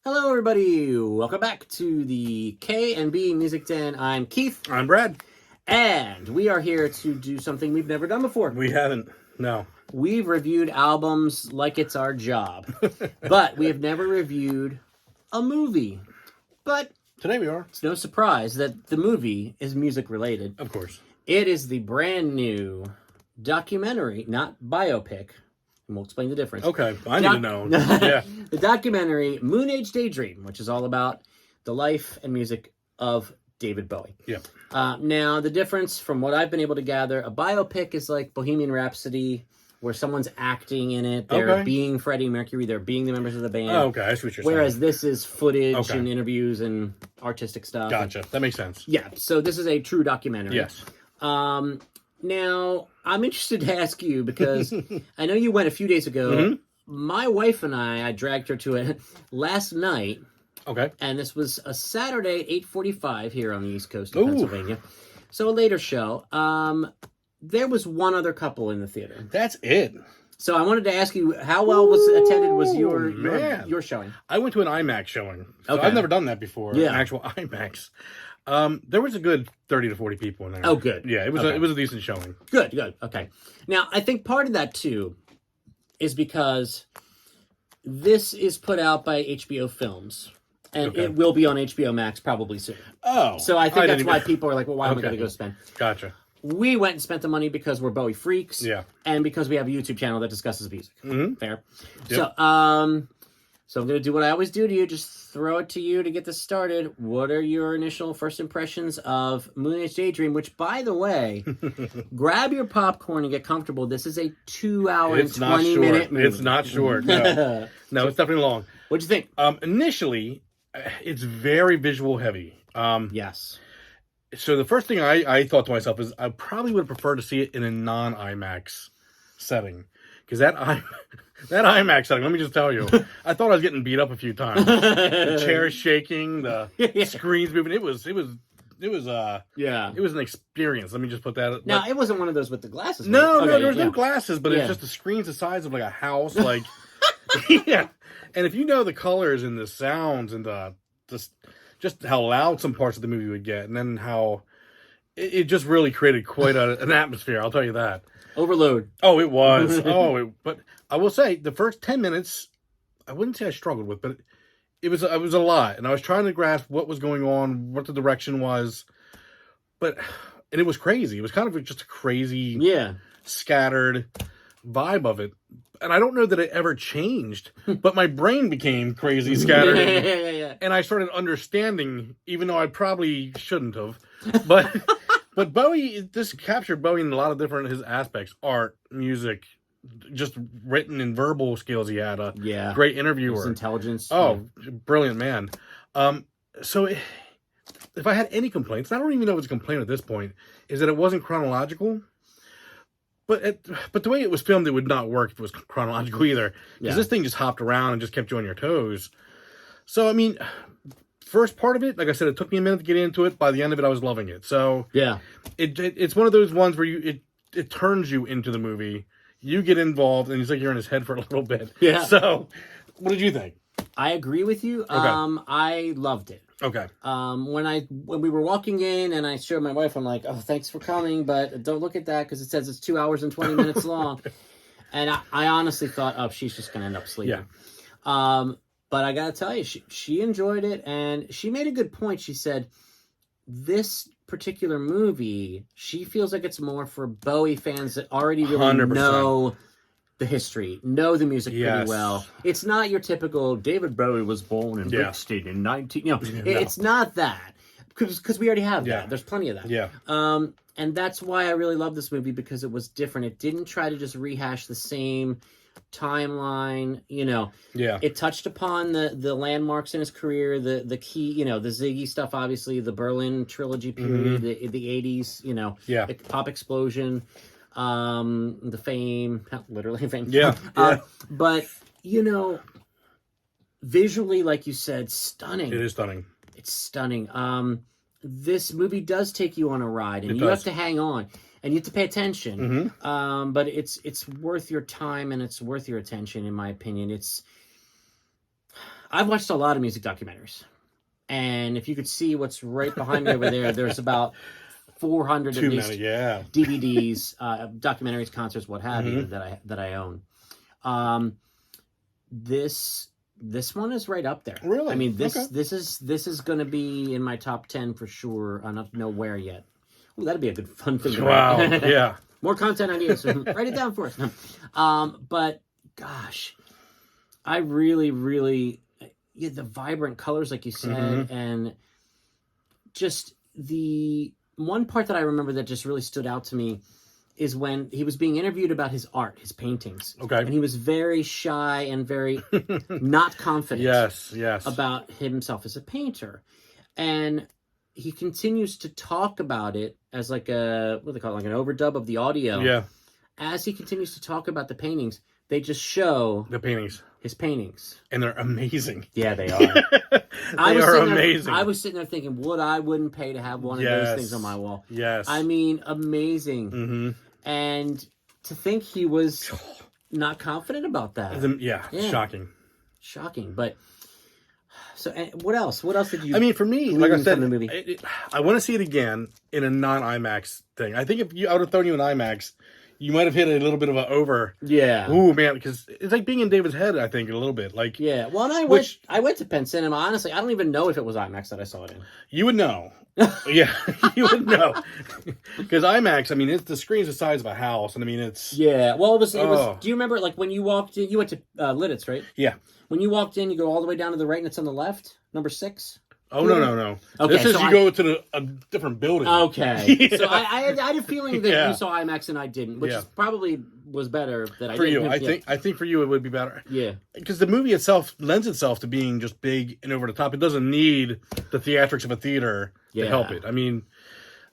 Hello, everybody. Welcome back to the K&B Music Den. I'm Keith, I'm Brad. and we are here to do something we've never done before. We haven't. No. We've reviewed albums like it's our job, but we have never reviewed a movie. But Today we are. it's no surprise that the movie is music related. Of course. It is the brand new documentary, not biopic. And we'll explain the difference. Okay. I need to know. Yeah. The documentary Moonage, Daydream, which is all about the life and music of David Bowie. Yeah. Now, the difference from what I've been able to gather, a biopic is like Bohemian Rhapsody, where someone's acting in it. They're being Freddie Mercury. They're being the members of the band. Oh, okay. I see what you're Whereas saying. this is footage and interviews and artistic stuff. Gotcha. That makes sense. Yeah. So this is a true documentary. Yes. Now, I'm interested to ask you because I know you went a few days ago. Mm-hmm. My wife and I dragged her to it last night. Okay. And this was a Saturday, 8:45 here on the East Coast of Pennsylvania. So a later show. There was one other couple in the theater. That's it. So I wanted to ask you, how well was your showing? I went to an IMAX showing. So I've never done that before. Yeah. An actual IMAX. There was a good 30 to 40 people in there. Oh, good. Yeah, it was a decent showing. Good. Okay. Now, I think part of that, too, is because this is put out by HBO Films, and it will be on HBO Max probably soon. Oh. So I think that's why people are like, well, why am I going to go spend? Gotcha. We went and spent the money because we're Bowie freaks. Yeah. And because we have a YouTube channel that discusses music. Mm-hmm. Fair. Yep. So I'm going to do what I always do to you. Just throw it to you to get this started. What are your initial first impressions of Moonage Daydream? Which, by the way, grab your popcorn and get comfortable. This is a 2-hour and 20-minute movie. It's not short. No. No, it's definitely long. What'd you think? Initially, it's very visual heavy. Yes. So the first thing I thought to myself is I probably would prefer to see it in a non-IMAX setting. Because that IMAX setting, let me just tell you, I thought I was getting beat up a few times. The chairs shaking, the screens moving. It was an experience. Let me just put that. Now, it wasn't one of those with the glasses. No, there was no glasses, but it's just the screens the size of like a house. Like, yeah. And if you know the colors and the sounds and just how loud some parts of the movie would get, and then how it just really created quite an atmosphere. I'll tell you that. Overload. Oh, it was. But I will say the first 10 minutes, I wouldn't say I struggled with, but it was a lot, and I was trying to grasp what was going on, what the direction was, and it was crazy. It was kind of just a crazy, scattered vibe of it. And I don't know that it ever changed, but my brain became crazy scattered, and I started understanding, even though I probably shouldn't have. But Bowie, this captured Bowie in a lot of different his aspects: art, music, just written and verbal skills. He had a great interviewer, his intelligence. Oh, brilliant man. So if I had any complaints, I don't even know if it's a complaint at this point, is that it wasn't chronological. But the way it was filmed, it would not work if it was chronological either. Because this thing just hopped around and just kept you on your toes. So, I mean, first part of it, like I said, it took me a minute to get into it. By the end of it, I was loving it. So, it's one of those ones where it turns you into the movie. You get involved, and it's like you're in his head for a little bit. Yeah. So, what did you think? I agree with you. Okay. I loved it. Okay. When we were walking in and I showed my wife, I'm like, oh, thanks for coming, but don't look at that because it says it's 2 hours and 20 minutes long. And I honestly thought, oh, she's just going to end up sleeping. Yeah. But I got to tell you, she enjoyed it, and she made a good point. She said, this particular movie, she feels like it's more for Bowie fans that already really 100%. Know the history, know the music pretty well. It's not your typical David Bowie was born in Brixton in 19... it's not that. Because we already have that. There's plenty of that. Yeah. And that's why I really love this movie, because it was different. It didn't try to just rehash the same timeline, It touched upon the landmarks in his career, the key, the Ziggy stuff, obviously, the Berlin trilogy period, the 80s, the pop explosion, the fame, not literally fame. But, visually, like you said, stunning. It is stunning. It's stunning. This movie does take you on a ride, and you have to hang on. And you have to pay attention, but it's worth your time and it's worth your attention, in my opinion. I've watched a lot of music documentaries, and if you could see what's right behind me over there, there's about 400 at least DVDs, documentaries, concerts, what have you, that I own. This one is right up there. Really? I mean, this is going to be in my top 10 for sure. I don't know where yet. Ooh, that'd be a good fun thing. Wow. Yeah. More content ideas. Write it down for us. But gosh, I really, really, the vibrant colors, like you said, and just the one part that I remember that just really stood out to me is when he was being interviewed about his art, his paintings. Okay. And he was very shy and very not confident yes. about himself as a painter. And he continues to talk about it as like a, what do they call it, like an overdub of the audio. Yeah. As he continues to talk about the paintings, they just show the paintings. His paintings. And they're amazing. Yeah, they are. They are amazing. I was sitting there thinking, I wouldn't pay to have one of those things on my wall. Yes. I mean, amazing. And to think he was not confident about that. Yeah. Shocking. But so, what else? What else did you? I mean, for me, like I said, the movie? I want to see it again in a non-IMAX thing. I think if I would have thrown you an IMAX, you might have hit a little bit of an over. Yeah. Ooh, man, because it's like being in David's head, I think, a little bit. Like, yeah. Well, and I went to Penn Cinema. Honestly, I don't even know if it was IMAX that I saw it in. You would know. Yeah, you would know. Because IMAX, I mean, the screen's the size of a house, and I mean, it's... Yeah, well, it was. Do you remember, like, when you walked in, you went to Lidditz, right? Yeah. When you walked in, you go all the way down to the right, and it's on the left, number 6? Oh, no. Okay, this is you go to a different building. Okay. Yeah. So I had a feeling that you saw IMAX and I didn't, which is probably was better that I didn't. For you. I think for you it would be better. Yeah. Because the movie itself lends itself to being just big and over the top. It doesn't need the theatrics of a theater to help it. I mean,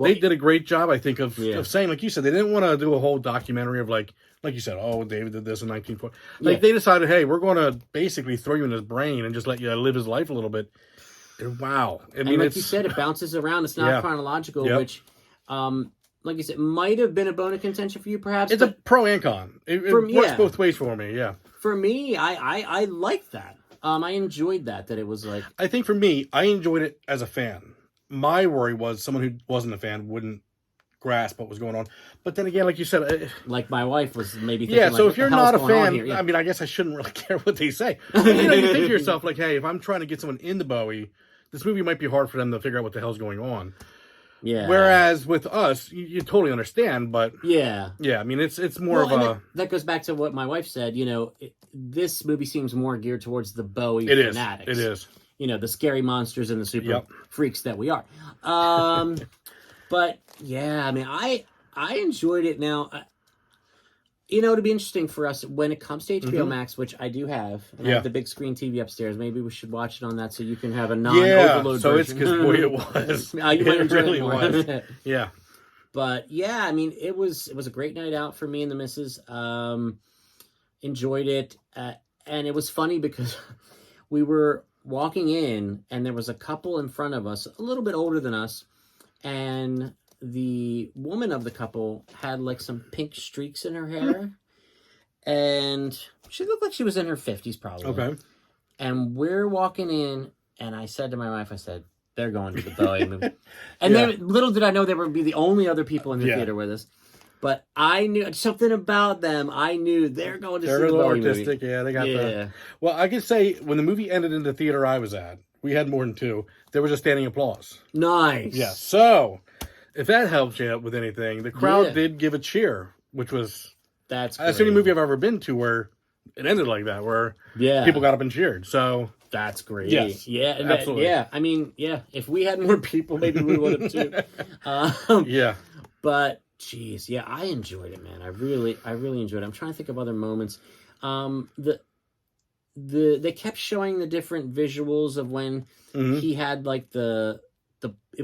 they did a great job, I think, of saying, like you said, they didn't want to do a whole documentary of like you said, oh, David did this in 1940. Like, they decided, hey, we're going to basically throw you in his brain and just let you live his life a little bit. Wow. I mean, like you said, it bounces around. It's not chronological, which, like you said, might have been a bone of contention for you, perhaps. It's a pro and con. It works both ways for me, For me, I liked that. I enjoyed that it was like... I think for me, I enjoyed it as a fan. My worry was someone who wasn't a fan wouldn't grasp what was going on. But then again, like you said... like my wife was maybe thinking, yeah, so like, if you're not a fan, I mean, I guess I shouldn't really care what they say. But, you think to yourself, like, hey, if I'm trying to get someone into Bowie, this movie might be hard for them to figure out what the hell's going on. Yeah. Whereas with us, you totally understand, but... Yeah. Yeah, I mean, it's more of a... That goes back to what my wife said, this movie seems more geared towards the Bowie fanatics. It is. The scary monsters and the super freaks that we are. But, yeah, I mean, I enjoyed it now. It'd be interesting for us when it comes to HBO Max, which I do have. And I have the big screen TV upstairs. Maybe we should watch it on that so you can have a non-overload so version. it's because, boy, it was. You might enjoy really it more. was. Yeah. But, yeah, I mean, it was a great night out for me and the missus. Enjoyed it. And it was funny because we were walking in, and there was a couple in front of us, a little bit older than us, and... the woman of the couple had like some pink streaks in her hair, and she looked like she was in her 50s probably. Okay. And we're walking in, and I said to my wife, I said, they're going to the Bowie movie. And then little did I know they would be the only other people in the theater with us. But I knew something about them. I knew they're going to see the Bowie artistic, movie. Yeah, they got the... Well, I can say, when the movie ended in the theater I was at, we had more than 2, there was a standing applause. Nice. Yeah, so... if that helps you out with anything, the crowd did give a cheer, which was... That's the only movie I've ever been to where it ended like that, where people got up and cheered. So... That's great. Yes. Yeah, absolutely. I mean, if we had more people, maybe we would have too. But, geez, I enjoyed it, man. I really enjoyed it. I'm trying to think of other moments. They kept showing the different visuals of when he had, like, it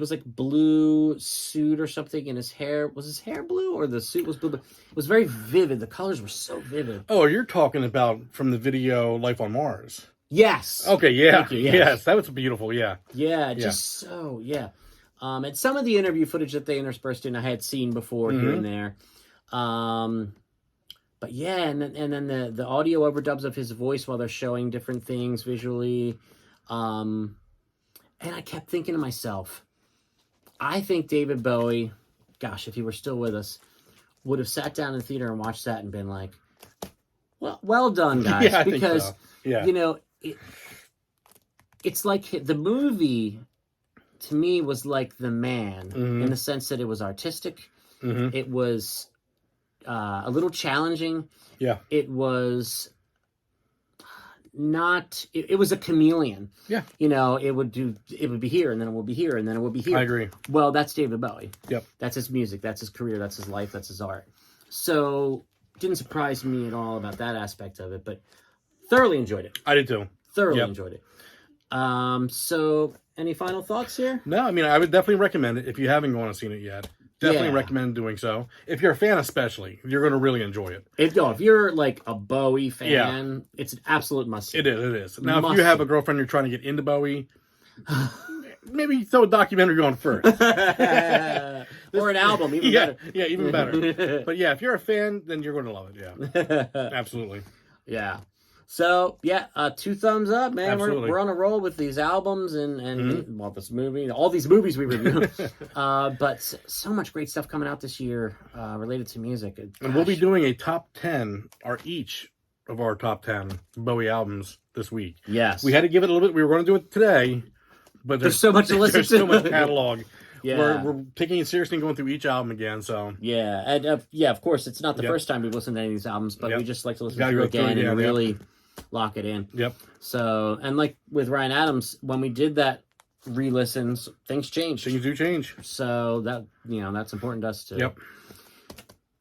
was like blue suit or something, and his hair was blue or the suit was blue, but it was very vivid. The colors were so vivid. Oh, you're talking about from the video Life on Mars. Yes. Okay, yeah. Thank you, yes, that was beautiful, and some of the interview footage that they interspersed in I had seen before here and there. But but yeah, and then the audio overdubs of his voice while they're showing different things visually. And I kept thinking to myself, I think David Bowie, gosh, if he were still with us, would have sat down in the theater and watched that and been like, well done, guys. Yeah, I because, think so. Yeah. you know, it's like the movie, to me, was like The Man, in the sense that it was artistic. It was a little challenging. Yeah. It was not, it was a chameleon. Yeah. You know, it would be here, and then it will be here, and then it will be here. I agree. Well, that's David Bowie. Yep. That's his music, that's his career, that's his life, that's his art. So, didn't surprise me at all about that aspect of it, but thoroughly enjoyed it. I did too. Thoroughly enjoyed it. So, any final thoughts here? No, I mean, I would definitely recommend it if you haven't gone and seen it yet. Definitely recommend doing so. If you're a fan, especially, you're going to really enjoy it. If you're like a Bowie fan, it's an absolute must-see. It is. Now, if you have a girlfriend you're trying to get into Bowie, maybe throw a documentary on first. Or an album, even better. Yeah, even better. But yeah, if you're a fan, then you're going to love it. Yeah, absolutely. Yeah. So, 2 thumbs up, man. We're on a roll with these albums and well, this movie, all these movies we review. But so much great stuff coming out this year related to music. Gosh. And we'll be doing a top 10, or each of our top 10 Bowie albums this week. Yes. We had to give it a little bit. We were going to do it today, but there's so much to listen to. There's so much catalog. Yeah. We're taking it seriously and going through each album again. So yeah, and of course, it's not the first time we've listened to any of these albums, but we just like to listen to it again and really lock it in. Yep. So, and like with Ryan Adams, when we did that re-listens, things changed. Things do change. So that that's important to us to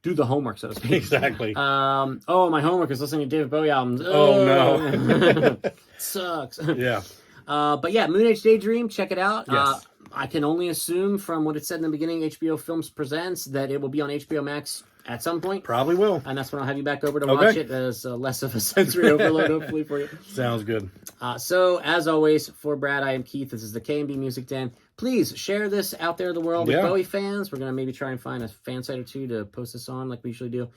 do the homework, so to speak. Exactly. My homework is listening to David Bowie albums. Oh no, sucks. Yeah. But yeah, Moonage Daydream, check it out. Yes. I can only assume from what it said in the beginning, HBO Films presents, that it will be on HBO Max at some point. Probably will. And that's when I'll have you back over to watch it as less of a sensory overload, hopefully, for you. Sounds good. So, as always, for Brad, I am Keith. This is the K&B Music Den. Please share this out there in the world with Bowie fans. We're going to maybe try and find a fan site or two to post this on like we usually do.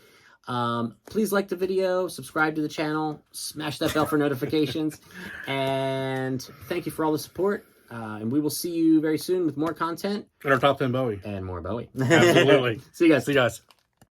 Please like the video, subscribe to the channel, smash that bell for notifications, and thank you for all the support. And we will see you very soon with more content. And our top 10 Bowie. And more Bowie. Absolutely. See you guys. See you guys.